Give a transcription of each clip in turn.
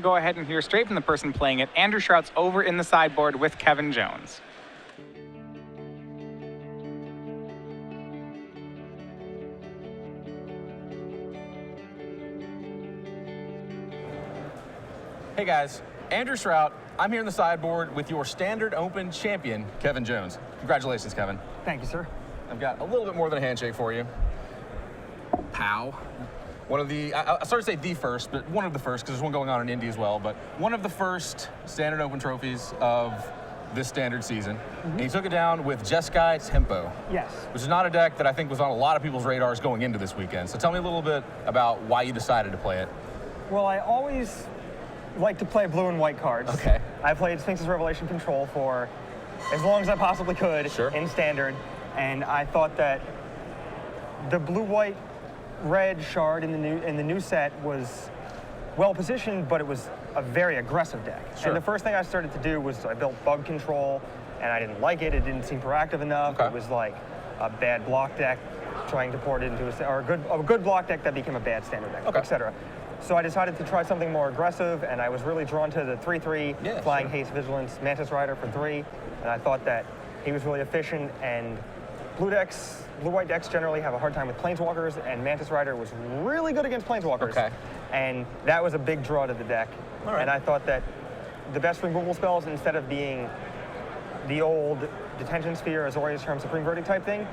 Go ahead and hear straight from the person playing it. Andrew Shrout's over in the sideboard with Kevin Jones. Hey guys, Andrew Shrout. I'm here in the sideboard with your Standard Open champion, Kevin Jones. Congratulations, Kevin. Thank you, sir. I've got a little bit more than a handshake for you. Pow. One of the, I started to say the first, but one of the first, because there's one going on in Indy as well, but one of the first Standard Open trophies of this standard season. And you took it down with Jeskai Tempo. Yes. Which is not a deck that I think was on a lot of people's radars going into this weekend. So tell me a little bit about why you decided to play it. Well, I always like to play blue and white cards. Okay. I played Sphinx's Revelation Control for as long as I possibly could in Standard, and I thought that the blue-white red shard in the new set was well positioned, but it was a very aggressive deck. And the first thing I started to do was I built bug control, and I didn't like it. It didn't seem proactive enough. It was like a bad block deck trying to port it into a good block deck that became a bad standard deck, etc. So I decided to try something more aggressive, and I was really drawn to the 3/3 Flying Haste Vigilance Mantis Rider for 3, and I thought that he was really efficient, and blue-white decks generally have a hard time with Planeswalkers, and Mantis Rider was really good against Planeswalkers. And that was a big draw to the deck. And I thought that the best removal spells, instead of being the old Detention Sphere, Azorius Charm, Supreme Verdict type thing,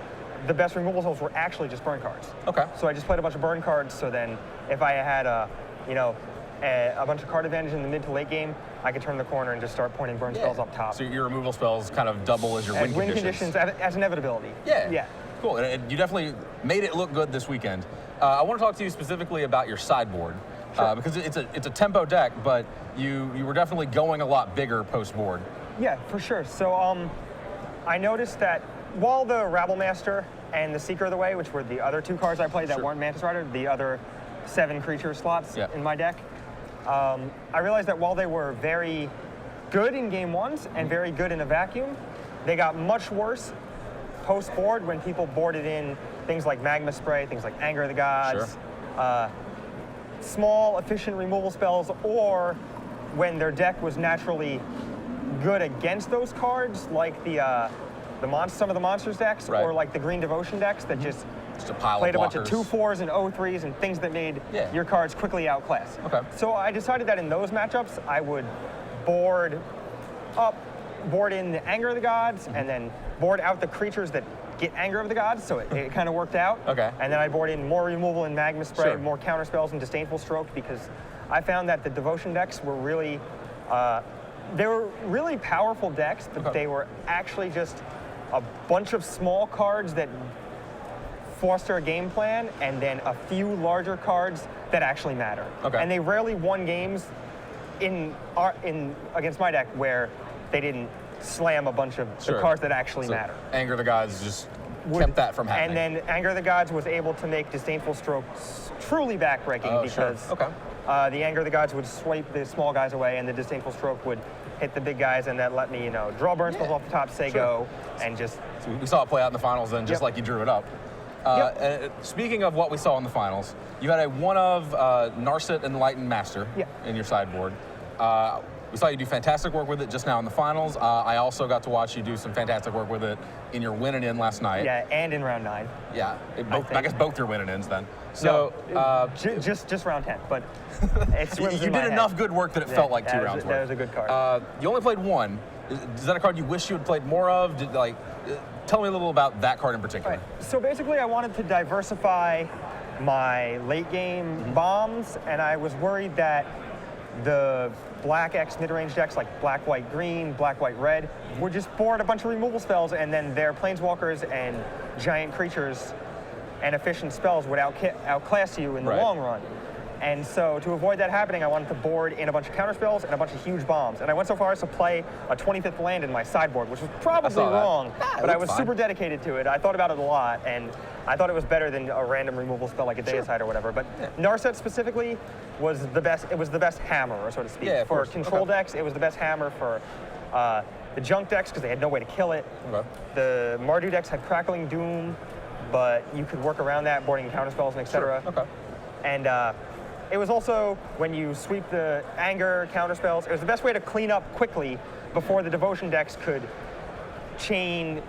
the best removal spells were actually just burn cards. So I just played a bunch of burn cards, so then if I had a bunch of card advantage in the mid to late game, I could turn the corner and just start pointing burn spells up top. So your removal spells kind of double as your win conditions. As inevitability. Yeah. Cool, and you definitely made it look good this weekend. I want to talk to you specifically about your sideboard, because it's a tempo deck, but you were definitely going a lot bigger post-board. Yeah, for sure. So I noticed that while the Rabblemaster and the Seeker of the Way, which were the other two cards I played that weren't Mantis Rider, the other 7 creature slots in my deck, I realized that while they were very good in game ones and very good in a vacuum, they got much worse post-board when people boarded in things like Magma Spray, things like Anger of the Gods, small, efficient removal spells, or when their deck was naturally good against those cards, like some of the Monsters decks, or like the Green Devotion decks that just played a bunch of 2/4s and 0/3s and things that made your cards quickly outclass. So I decided that in those matchups, I would board in the Anger of the Gods, and then board out the creatures that get Anger of the Gods, so it kind of worked out. And then I board in more removal and Magma Spray, more counter spells and Disdainful Stroke, because I found that the Devotion decks were really, they were really powerful decks, but they were actually just a bunch of small cards that foster a game plan, and then a few larger cards that actually matter. And they rarely won games against my deck where they didn't slam a bunch of the cards that actually matter. Anger of the Gods just kept that from happening. And then Anger of the Gods was able to make Disdainful Stroke truly backbreaking, because the Anger of the Gods would swipe the small guys away, and the Disdainful Stroke would hit the big guys, and that let me, draw burn spells off the top, say go, and just... So we saw it play out in the finals then, just like you drew it up. Speaking of what we saw in the finals, you had a one of Narset Enlightened Master in your sideboard. We saw you do fantastic work with it just now in the finals. I also got to watch you do some fantastic work with it in your win-and-in last night. Yeah, and in round 9. Yeah, I guess both your win-and-ins then. So just round 10, but you did enough good work that it felt like 2 rounds worth. That was a good card. You only played one. Is that a card you wish you had played more of? Tell me a little about that card in particular. So basically, I wanted to diversify my late game bombs, and I was worried that the Black X mid-range decks like Black, White, Green, Black, White, Red would just board a bunch of removal spells, and then their Planeswalkers and giant creatures and efficient spells would outclass you in the long run. And so to avoid that happening, I wanted to board in a bunch of counterspells and a bunch of huge bombs. And I went so far as to play a 25th land in my sideboard, which was probably wrong, but I was super dedicated to it. I thought about it a lot, and I thought it was better than a random removal spell like a Deicide or whatever. But Narset specifically was the best. It was the best hammer, so to speak. For control decks, it was the best hammer. For the junk decks, because they had no way to kill it. The Mardu decks had Crackling Doom, but you could work around that, boarding counterspells and etc. And it was also, when you sweep the anger counter spells, it was the best way to clean up quickly before the devotion decks could chain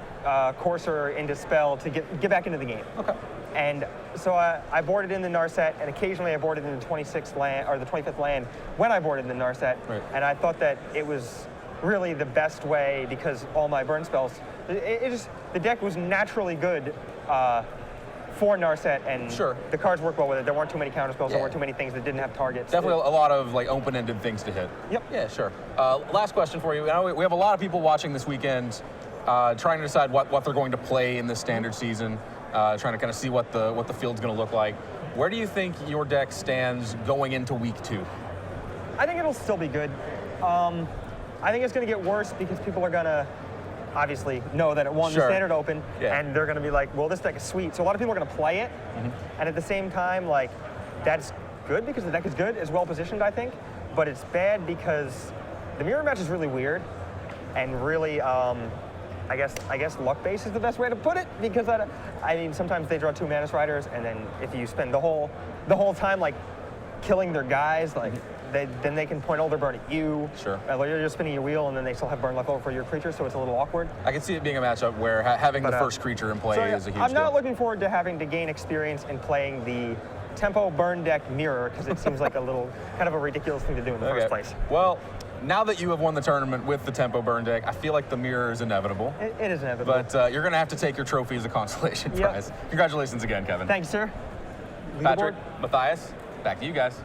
Courser into spell to get back into the game. Okay. And so I boarded in the Narset, and occasionally I boarded in the 26th land, or the 25th land when I boarded in the Narset. Right. And I thought that it was really the best way because all my burn spells, the deck was naturally good for Narset, and the cards worked well with it. There weren't too many counter spells, there weren't too many things that didn't have targets. Definitely a lot of like open-ended things to hit. Yep. Yeah, sure. Last question for you. We have a lot of people watching this weekend trying to decide what they're going to play in this standard season, trying to kind of see what the field's going to look like. Where do you think your deck stands going into week 2? I think it'll still be good. I think it's going to get worse because people are going to obviously know that it won the Standard Open, and they're going to be like, well, this deck is sweet. So a lot of people are going to play it, and at the same time, like, that's good because the deck is good, is well positioned, I think, but it's bad because the mirror match is really weird, and really, I guess luck-based is the best way to put it, because I mean, sometimes they draw 2 Manus Riders, and then if you spend the whole time, like, killing their guys, like, then they can point Elder Burn at you. Sure. You're just spinning your wheel, and then they still have burn left over for your creature, so it's a little awkward. I can see it being a matchup where having the first creature in play is a huge deal. I'm not looking forward to having to gain experience in playing the tempo burn deck mirror, because it seems like a little kind of a ridiculous thing to do in the first place. Well, now that you have won the tournament with the tempo burn deck, I feel like the mirror is inevitable. It is inevitable. But you're going to have to take your trophy as a consolation prize. Congratulations again, Kevin. Thanks, sir. Patrick, Matthias, back to you guys.